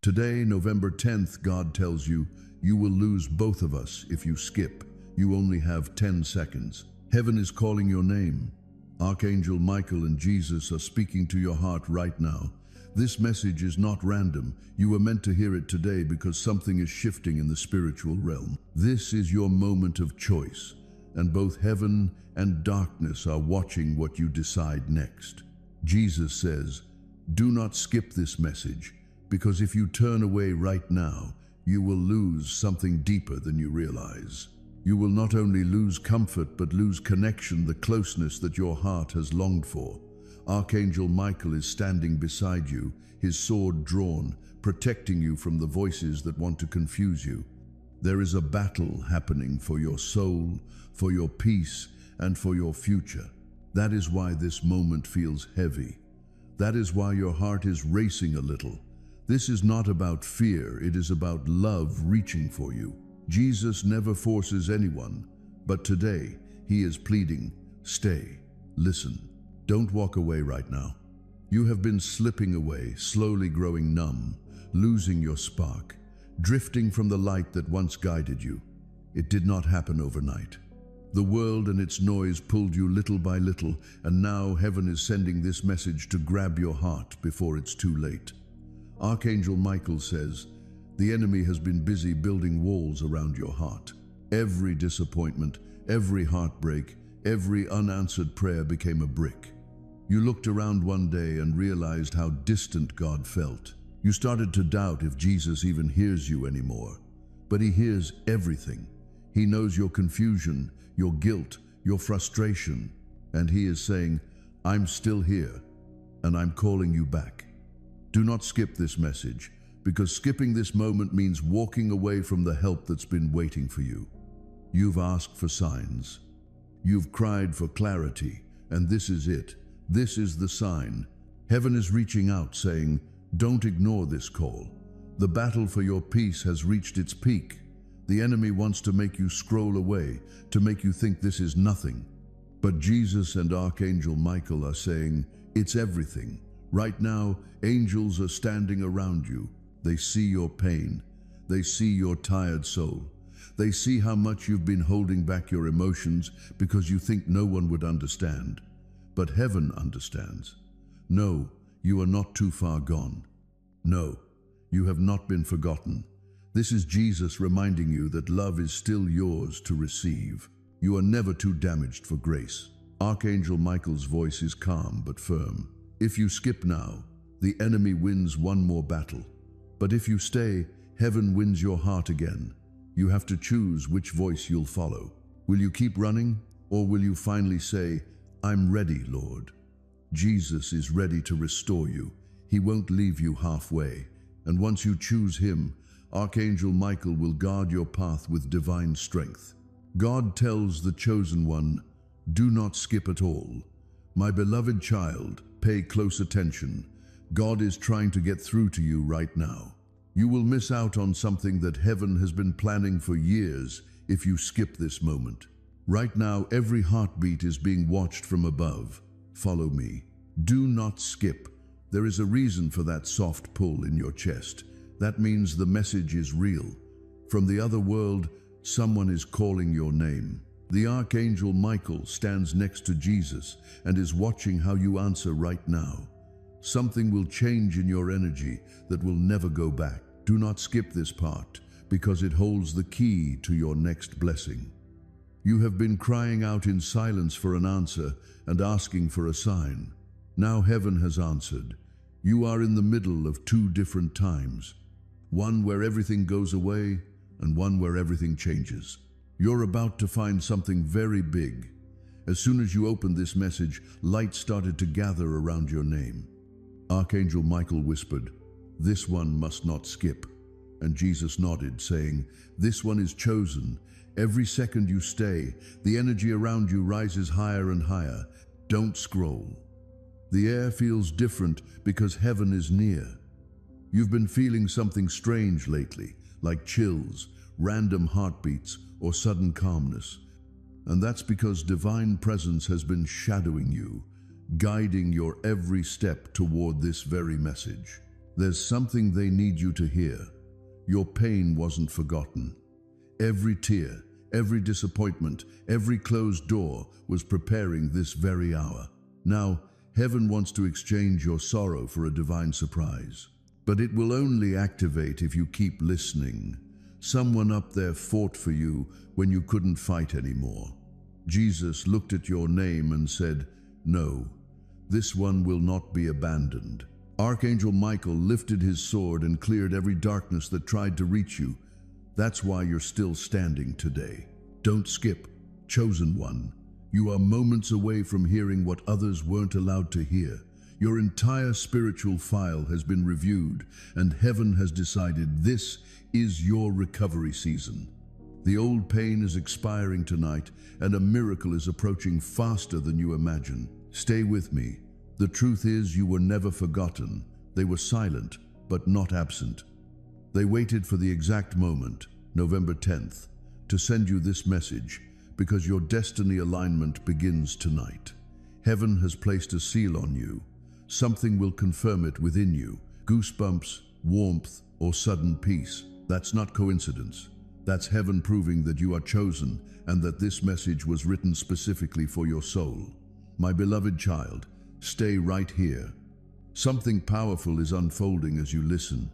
Today, November 10th, God tells you, you will lose both of us if you skip. You only have 10 seconds. Heaven is calling your name. Archangel Michael and Jesus are speaking to your heart right now. This message is not random. You were meant to hear it today because something is shifting in the spiritual realm. This is your moment of choice, and both heaven and darkness are watching what you decide next. Jesus says, do not skip this message, because if you turn away right now, you will lose something deeper than you realize. You will not only lose comfort, but lose connection, the closeness that your heart has longed for. Archangel Michael is standing beside you, his sword drawn, protecting you from the voices that want to confuse you. There is a battle happening for your soul, for your peace, and for your future. That is why this moment feels heavy. That is why your heart is racing a little. This is not about fear, it is about love reaching for you. Jesus never forces anyone, but today he is pleading, stay, listen. Don't walk away right now. You have been slipping away, slowly growing numb, losing your spark, drifting from the light that once guided you. It did not happen overnight. The world and its noise pulled you little by little, and now heaven is sending this message to grab your heart before it's too late. Archangel Michael says, the enemy has been busy building walls around your heart. Every disappointment, every heartbreak, every unanswered prayer became a brick. You looked around one day and realized how distant God felt. You started to doubt if Jesus even hears you anymore. But he hears everything. He knows your confusion, your guilt, your frustration, and he is saying, I'm still here, and I'm calling you back. Do not skip this message, because skipping this moment means walking away from the help that's been waiting for you. You've asked for signs. You've cried for clarity, and this is it. This is the sign. Heaven is reaching out, saying, don't ignore this call. The battle for your peace has reached its peak. The enemy wants to make you scroll away, to make you think this is nothing. But Jesus and Archangel Michael are saying, it's everything. Right now, angels are standing around you. They see your pain. They see your tired soul. They see how much you've been holding back your emotions because you think no one would understand. But heaven understands. No, you are not too far gone. No, you have not been forgotten. This is Jesus reminding you that love is still yours to receive. You are never too damaged for grace. Archangel Michael's voice is calm but firm. If you skip now, the enemy wins one more battle. But if you stay, heaven wins your heart again. You have to choose which voice you'll follow. Will you keep running, or will you finally say, I'm ready, Lord? Jesus is ready to restore you. He won't leave you halfway. And once you choose him, Archangel Michael will guard your path with divine strength. God tells the chosen one, do not skip at all. My beloved child, pay close attention. God is trying to get through to you right now. You will miss out on something that heaven has been planning for years if you skip this moment. Right now, every heartbeat is being watched from above. Follow me. Do not skip. There is a reason for that soft pull in your chest. That means the message is real. From the other world, someone is calling your name. The Archangel Michael stands next to Jesus and is watching how you answer right now. Something will change in your energy that will never go back. Do not skip this part, because it holds the key to your next blessing. You have been crying out in silence for an answer and asking for a sign. Now heaven has answered. You are in the middle of two different times. One where everything goes away and one where everything changes. You're about to find something very big. As soon as you opened this message, light started to gather around your name. Archangel Michael whispered, this one must not skip. And Jesus nodded, saying, this one is chosen. Every second you stay, the energy around you rises higher and higher. Don't scroll. The air feels different because heaven is near. You've been feeling something strange lately, like chills, random heartbeats, or sudden calmness. And that's because divine presence has been shadowing you, guiding your every step toward this very message. There's something they need you to hear. Your pain wasn't forgotten. Every tear, every disappointment, every closed door was preparing this very hour. Now, heaven wants to exchange your sorrow for a divine surprise. But it will only activate if you keep listening. Someone up there fought for you when you couldn't fight anymore. Jesus looked at your name and said, "No, this one will not be abandoned." Archangel Michael lifted his sword and cleared every darkness that tried to reach you. That's why you're still standing today. Don't skip, chosen one. You are moments away from hearing what others weren't allowed to hear. Your entire spiritual file has been reviewed, and heaven has decided this is your recovery season. The old pain is expiring tonight, and a miracle is approaching faster than you imagine. Stay with me. The truth is, you were never forgotten. They were silent, but not absent. They waited for the exact moment, November 10th, to send you this message, because your destiny alignment begins tonight. Heaven has placed a seal on you. Something will confirm it within you. Goosebumps, warmth, or sudden peace. That's not coincidence. That's heaven proving that you are chosen and that this message was written specifically for your soul. My beloved child, stay right here. Something powerful is unfolding as you listen.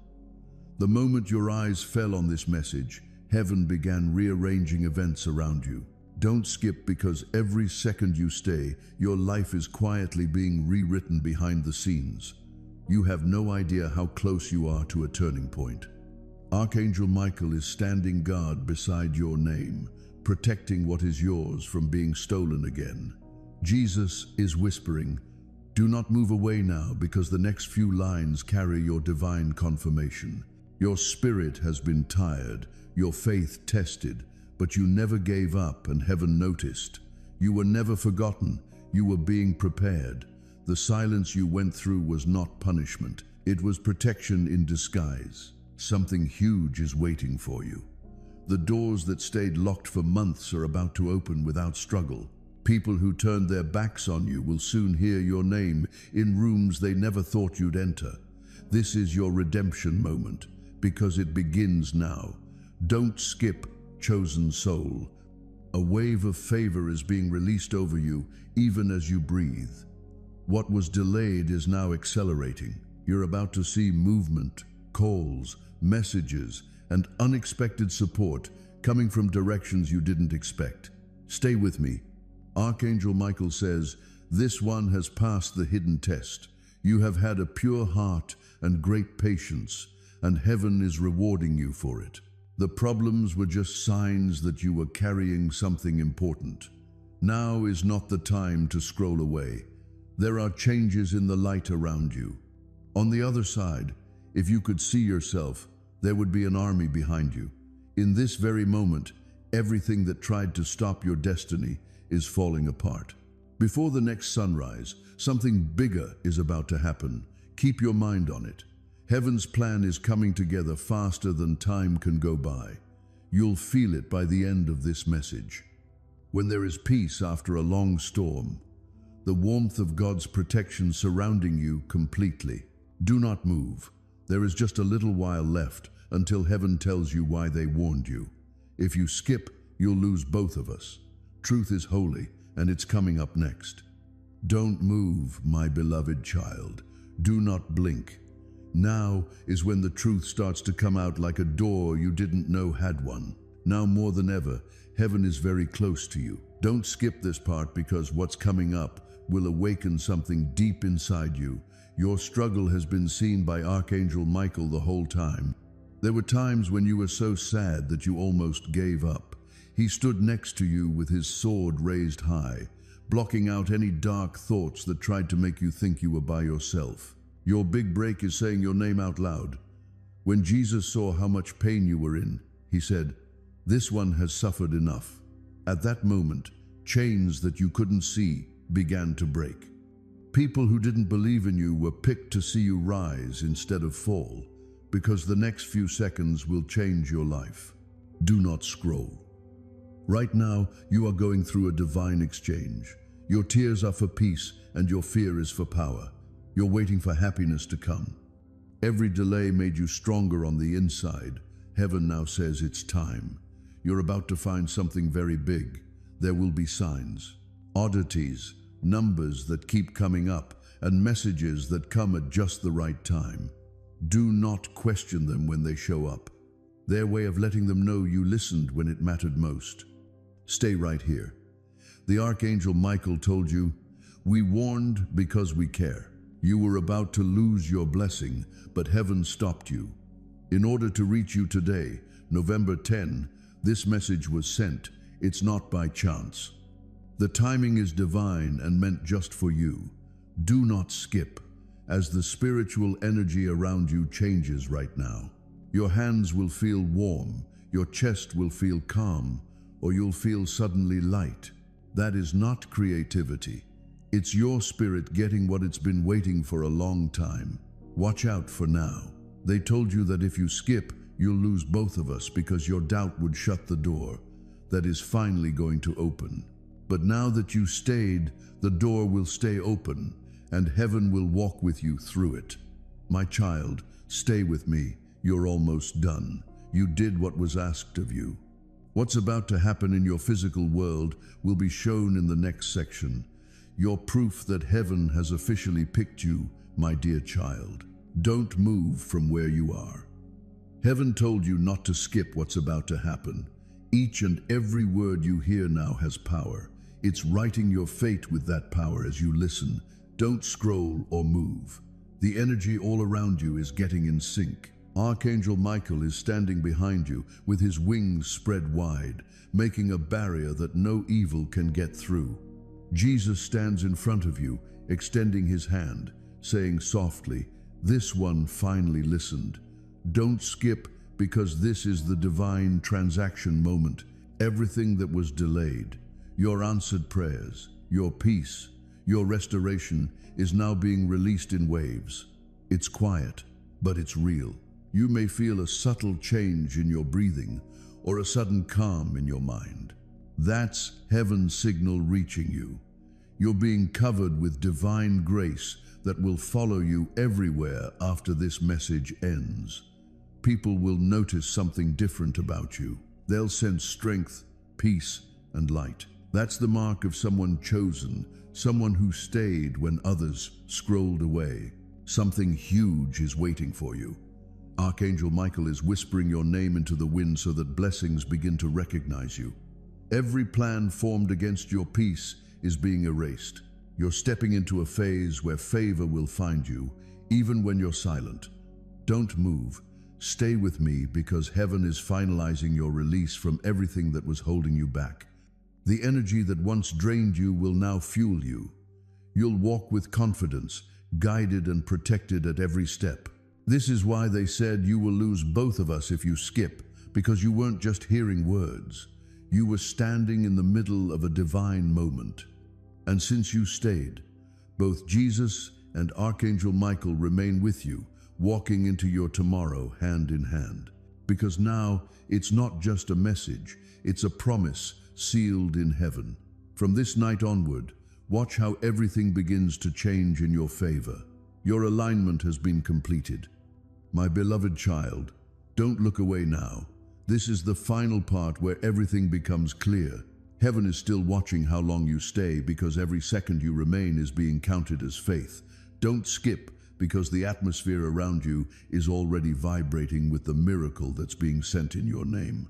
The moment your eyes fell on this message, heaven began rearranging events around you. Don't skip, because every second you stay, your life is quietly being rewritten behind the scenes. You have no idea how close you are to a turning point. Archangel Michael is standing guard beside your name, protecting what is yours from being stolen again. Jesus is whispering, "Do not move away now, because the next few lines carry your divine confirmation. Your spirit has been tired, your faith tested, but you never gave up, and heaven noticed. You were never forgotten, you were being prepared. The silence you went through was not punishment, it was protection in disguise. Something huge is waiting for you. The doors that stayed locked for months are about to open without struggle. People who turned their backs on you will soon hear your name in rooms they never thought you'd enter. This is your redemption moment, because it begins now. Don't skip, chosen soul. A wave of favor is being released over you, even as you breathe. What was delayed is now accelerating. You're about to see movement, calls, messages, and unexpected support coming from directions you didn't expect. Stay with me. Archangel Michael says, "This one has passed the hidden test. You have had a pure heart and great patience, and heaven is rewarding you for it. The problems were just signs that you were carrying something important. Now is not the time to scroll away. There are changes in the light around you. On the other side, if you could see yourself, there would be an army behind you. In this very moment, everything that tried to stop your destiny is falling apart. Before the next sunrise, something bigger is about to happen. Keep your mind on it. Heaven's plan is coming together faster than time can go by. You'll feel it by the end of this message. When there is peace after a long storm, the warmth of God's protection surrounding you completely. Do not move. There is just a little while left until heaven tells you why they warned you. If you skip, you'll lose both of us. Truth is holy, and it's coming up next. Don't move, my beloved child. Do not blink. Now is when the truth starts to come out like a door you didn't know had one. Now more than ever, heaven is very close to you. Don't skip this part, because what's coming up will awaken something deep inside you. Your struggle has been seen by Archangel Michael the whole time. There were times when you were so sad that you almost gave up. He stood next to you with his sword raised high, blocking out any dark thoughts that tried to make you think you were by yourself. Your big break is saying your name out loud. When Jesus saw how much pain you were in, he said, "This one has suffered enough." At that moment, chains that you couldn't see began to break. People who didn't believe in you were picked to see you rise instead of fall, because the next few seconds will change your life. Do not scroll. Right now, you are going through a divine exchange. Your tears are for peace, and your fear is for power. You're waiting for happiness to come. Every delay made you stronger on the inside. Heaven now says it's time. You're about to find something very big. There will be signs, oddities, numbers that keep coming up, and messages that come at just the right time. Do not question them when they show up. Their way of letting them know you listened when it mattered most. Stay right here. The Archangel Michael told you, "We warned because we care." You were about to lose your blessing, but heaven stopped you. In order to reach you today, November 10, this message was sent. It's not by chance. The timing is divine and meant just for you. Do not skip, as the spiritual energy around you changes right now. Your hands will feel warm, your chest will feel calm, or you'll feel suddenly light. That is not creativity. It's your spirit getting what it's been waiting for a long time. Watch out for now. They told you that if you skip, you'll lose both of us because your doubt would shut the door that is finally going to open. But now that you stayed, the door will stay open, and heaven will walk with you through it. My child, stay with me. You're almost done. You did what was asked of you. What's about to happen in your physical world will be shown in the next section. Your proof that heaven has officially picked you, my dear child. Don't move from where you are. Heaven told you not to skip what's about to happen. Each and every word you hear now has power. It's writing your fate with that power as you listen. Don't scroll or move. The energy all around you is getting in sync. Archangel Michael is standing behind you with his wings spread wide, making a barrier that no evil can get through. Jesus stands in front of you, extending his hand, saying softly, "This one finally listened." Don't skip, because this is the divine transaction moment. Everything that was delayed, your answered prayers, your peace, your restoration is now being released in waves. It's quiet, but it's real. You may feel a subtle change in your breathing or a sudden calm in your mind. That's heaven's signal reaching you. You're being covered with divine grace that will follow you everywhere after this message ends. People will notice something different about you. They'll sense strength, peace, and light. That's the mark of someone chosen, someone who stayed when others scrolled away. Something huge is waiting for you. Archangel Michael is whispering your name into the wind so that blessings begin to recognize you. Every plan formed against your peace is being erased. You're stepping into a phase where favor will find you, even when you're silent. Don't move. Stay with me, because heaven is finalizing your release from everything that was holding you back. The energy that once drained you will now fuel you. You'll walk with confidence, guided and protected at every step. This is why they said you will lose both of us if you skip, because you weren't just hearing words. You were standing in the middle of a divine moment. And since you stayed, both Jesus and Archangel Michael remain with you, walking into your tomorrow hand in hand. Because now it's not just a message, it's a promise sealed in heaven. From this night onward, watch how everything begins to change in your favor. Your alignment has been completed. My beloved child, don't look away now. This is the final part where everything becomes clear. Heaven is still watching how long you stay, because every second you remain is being counted as faith. Don't skip, because the atmosphere around you is already vibrating with the miracle that's being sent in your name.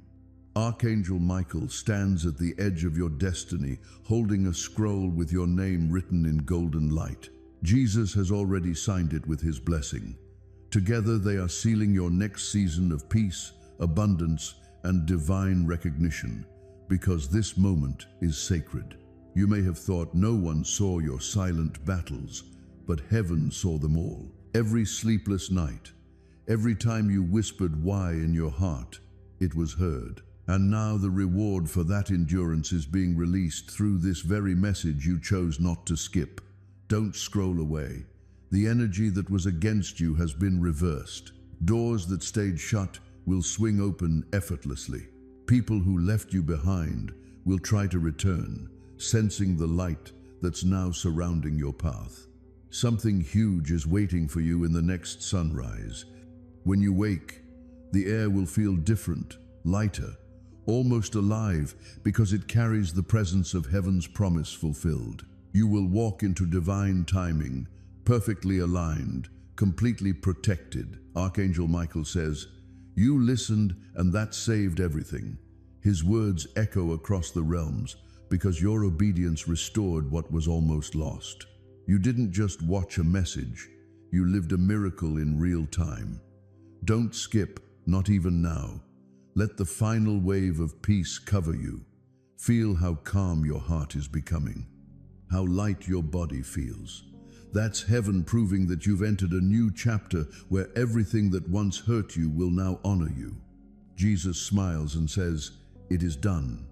Archangel Michael stands at the edge of your destiny, holding a scroll with your name written in golden light. Jesus has already signed it with his blessing. Together they are sealing your next season of peace, abundance, and divine recognition, because this moment is sacred. You may have thought no one saw your silent battles, but heaven saw them all. Every sleepless night, every time you whispered why in your heart, it was heard. And now the reward for that endurance is being released through this very message you chose not to skip. Don't scroll away. The energy that was against you has been reversed. Doors that stayed shut will swing open effortlessly. People who left you behind will try to return, sensing the light that's now surrounding your path. Something huge is waiting for you in the next sunrise. When you wake, the air will feel different, lighter, almost alive, because it carries the presence of heaven's promise fulfilled. You will walk into divine timing, perfectly aligned, completely protected. Archangel Michael says, "You listened, and that saved everything." His words echo across the realms because your obedience restored what was almost lost. You didn't just watch a message, you lived a miracle in real time. Don't skip, not even now. Let the final wave of peace cover you. Feel how calm your heart is becoming, how light your body feels. That's heaven proving that you've entered a new chapter where everything that once hurt you will now honor you. Jesus smiles and says, "It is done."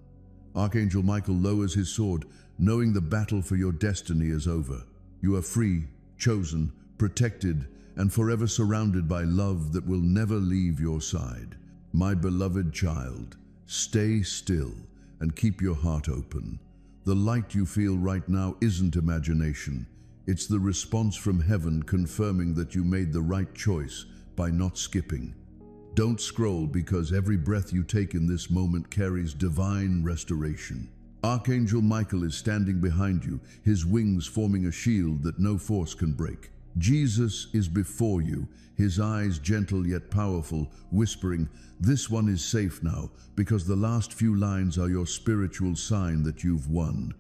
Archangel Michael lowers his sword, knowing the battle for your destiny is over. You are free, chosen, protected, and forever surrounded by love that will never leave your side. My beloved child, stay still and keep your heart open. The light you feel right now isn't imagination. It's the response from heaven confirming that you made the right choice by not skipping. Don't scroll, because every breath you take in this moment carries divine restoration. Archangel Michael is standing behind you, his wings forming a shield that no force can break. Jesus is before you, his eyes gentle yet powerful, whispering, "This one is safe now," because the last few lines are your spiritual sign that you've won.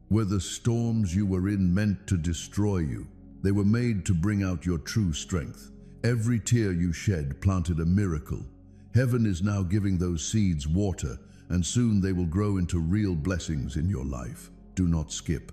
Were the storms you were in meant to destroy you? They were made to bring out your true strength. Every tear you shed planted a miracle. Heaven is now giving those seeds water, and soon they will grow into real blessings in your life. Do not skip.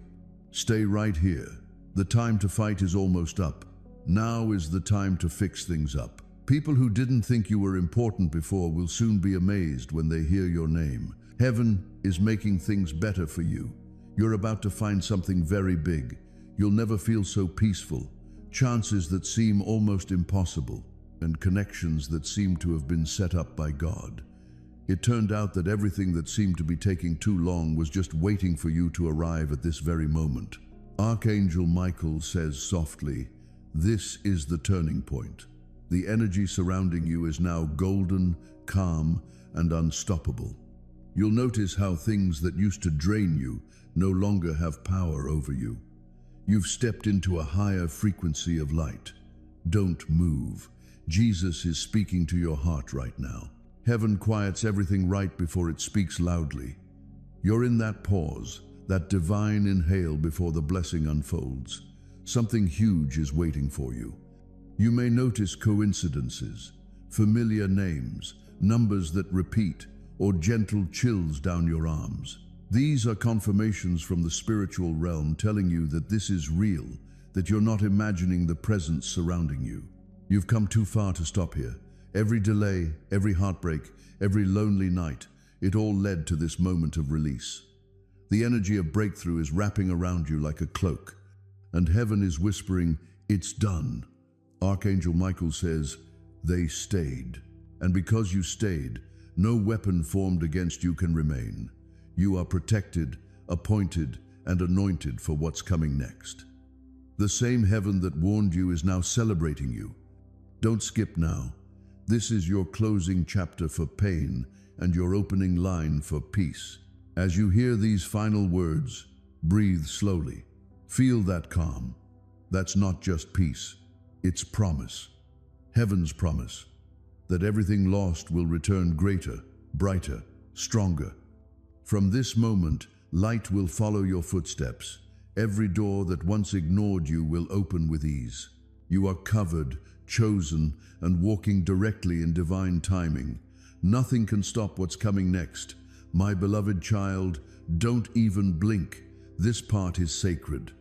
Stay right here. The time to fight is almost up. Now is the time to fix things up. People who didn't think you were important before will soon be amazed when they hear your name. Heaven is making things better for you. You're about to find something very big. You'll never feel so peaceful. Chances that seem almost impossible, and connections that seem to have been set up by God. It turned out that everything that seemed to be taking too long was just waiting for you to arrive at this very moment. Archangel Michael says softly, "This is the turning point." The energy surrounding you is now golden, calm, and unstoppable. You'll notice how things that used to drain you no longer have power over you. You've stepped into a higher frequency of light. Don't move. Jesus is speaking to your heart right now. Heaven quiets everything right before it speaks loudly. You're in that pause, that divine inhale before the blessing unfolds. Something huge is waiting for you. You may notice coincidences, familiar names, numbers that repeat, or gentle chills down your arms. These are confirmations from the spiritual realm telling you that this is real, that you're not imagining the presence surrounding you. You've come too far to stop here. Every delay, every heartbreak, every lonely night, it all led to this moment of release. The energy of breakthrough is wrapping around you like a cloak, and heaven is whispering, "It's done." Archangel Michael says, "They stayed." And because you stayed, no weapon formed against you can remain. You are protected, appointed, and anointed for what's coming next. The same heaven that warned you is now celebrating you. Don't skip now. This is your closing chapter for pain and your opening line for peace. As you hear these final words, breathe slowly. Feel that calm. That's not just peace, it's promise. Heaven's promise that everything lost will return greater, brighter, stronger. From this moment, light will follow your footsteps. Every door that once ignored you will open with ease. You are covered, chosen, and walking directly in divine timing. Nothing can stop what's coming next. My beloved child, don't even blink. This part is sacred.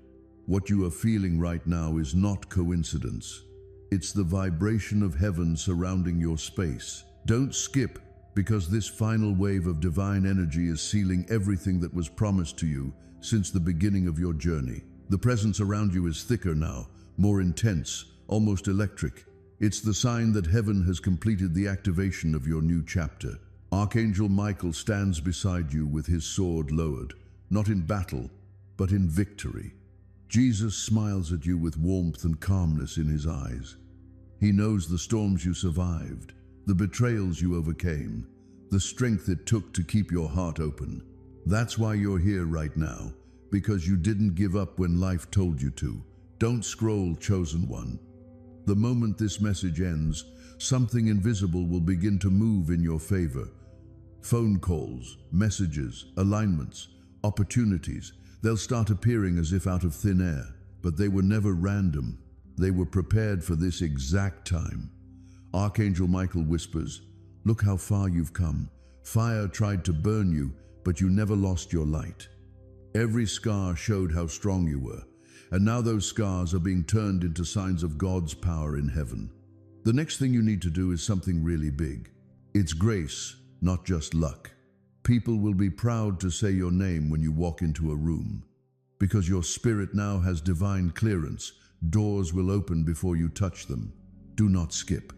What you are feeling right now is not coincidence. It's the vibration of heaven surrounding your space. Don't skip, because this final wave of divine energy is sealing everything that was promised to you since the beginning of your journey. The presence around you is thicker now, more intense, almost electric. It's the sign that heaven has completed the activation of your new chapter. Archangel Michael stands beside you with his sword lowered, not in battle, but in victory. Jesus smiles at you with warmth and calmness in his eyes. He knows the storms you survived, the betrayals you overcame, the strength it took to keep your heart open. That's why you're here right now, because you didn't give up when life told you to. Don't scroll, chosen one. The moment this message ends, something invisible will begin to move in your favor. Phone calls, messages, alignments, opportunities, they'll start appearing as if out of thin air, but they were never random. They were prepared for this exact time. Archangel Michael whispers, "Look how far you've come. Fire tried to burn you, but you never lost your light. Every scar showed how strong you were, and now those scars are being turned into signs of God's power in heaven." The next thing you need to do is something really big. It's grace, not just luck. People will be proud to say your name when you walk into a room. Because your spirit now has divine clearance, doors will open before you touch them. Do not skip.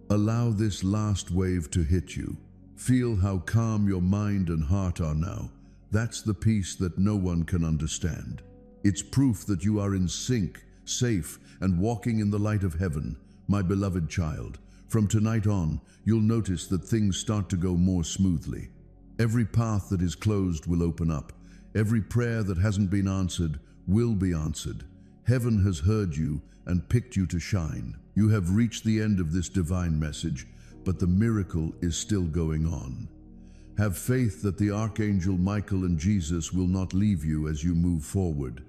Allow this last wave to hit you. Feel how calm your mind and heart are now. That's the peace that no one can understand. It's proof that you are in sync, safe, and walking in the light of heaven, my beloved child. From tonight on, you'll notice that things start to go more smoothly. Every path that is closed will open up. Every prayer that hasn't been answered will be answered. Heaven has heard you and picked you to shine. You have reached the end of this divine message, but the miracle is still going on. Have faith that the Archangel Michael and Jesus will not leave you as you move forward.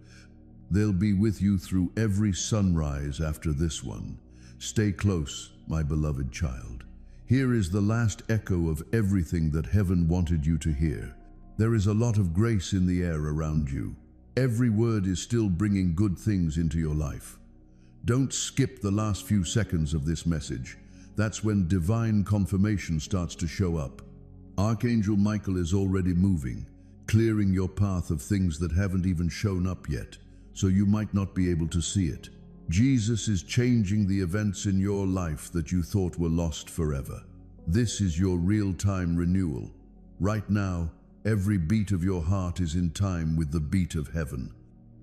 They'll be with you through every sunrise after this one. Stay close, my beloved child. Here is the last echo of everything that heaven wanted you to hear. There is a lot of grace in the air around you. Every word is still bringing good things into your life. Don't skip the last few seconds of this message. That's when divine confirmation starts to show up. Archangel Michael is already moving, clearing your path of things that haven't even shown up yet, so you might not be able to see it. Jesus is changing the events in your life that you thought were lost forever. This is your real-time renewal. Right now, every beat of your heart is in time with the beat of heaven.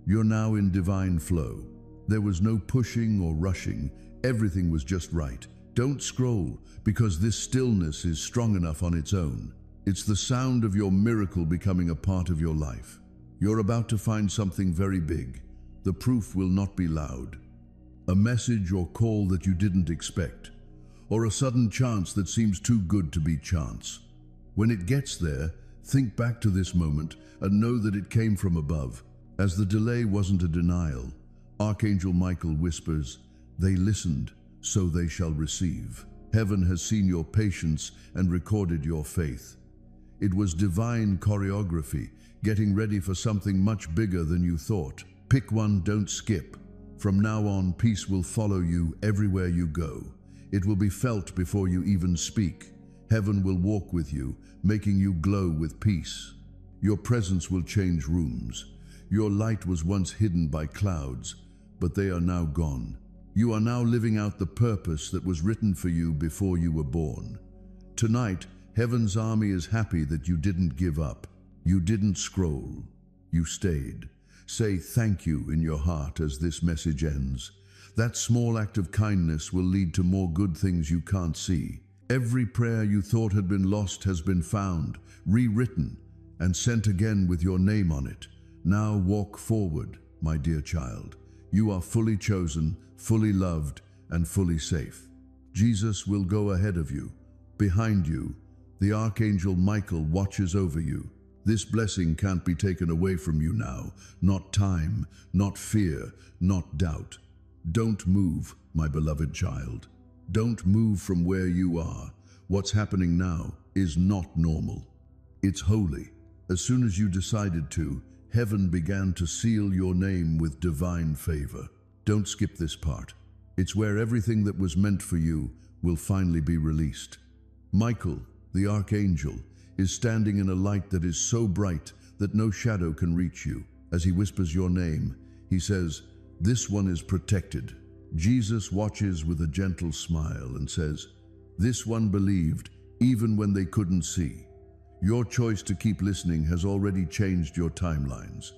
You're now in divine flow. There was no pushing or rushing. Everything was just right. Don't scroll, because this stillness is strong enough on its own. It's the sound of your miracle becoming a part of your life. You're about to find something very big. The proof will not be loud. A message or call that you didn't expect, or a sudden chance that seems too good to be chance. When it gets there, think back to this moment and know that it came from above. As the delay wasn't a denial, Archangel Michael whispers, "They listened, so they shall receive." Heaven has seen your patience and recorded your faith. It was divine choreography, getting ready for something much bigger than you thought. Pick one, don't skip. From now on, peace will follow you everywhere you go. It will be felt before you even speak. Heaven will walk with you, making you glow with peace. Your presence will change rooms. Your light was once hidden by clouds, but they are now gone. You are now living out the purpose that was written for you before you were born. Tonight, Heaven's army is happy that you didn't give up. You didn't scroll. You stayed. Say thank you in your heart as this message ends. That small act of kindness will lead to more good things you can't see. Every prayer you thought had been lost has been found, rewritten, and sent again with your name on it. Now walk forward, my dear child. You are fully chosen, fully loved, and fully safe. Jesus will go ahead of you. Behind you, the Archangel Michael watches over you. This blessing can't be taken away from you now. Not time, not fear, not doubt. Don't move, my beloved child. Don't move from where you are. What's happening now is not normal. It's holy. As soon as you decided to, heaven began to seal your name with divine favor. Don't skip this part. It's where everything that was meant for you will finally be released. Michael, the Archangel, is standing in a light that is so bright that no shadow can reach you. As he whispers your name, he says, "This one is protected." Jesus watches with a gentle smile and says, "This one believed even when they couldn't see." Your choice to keep listening has already changed your timelines.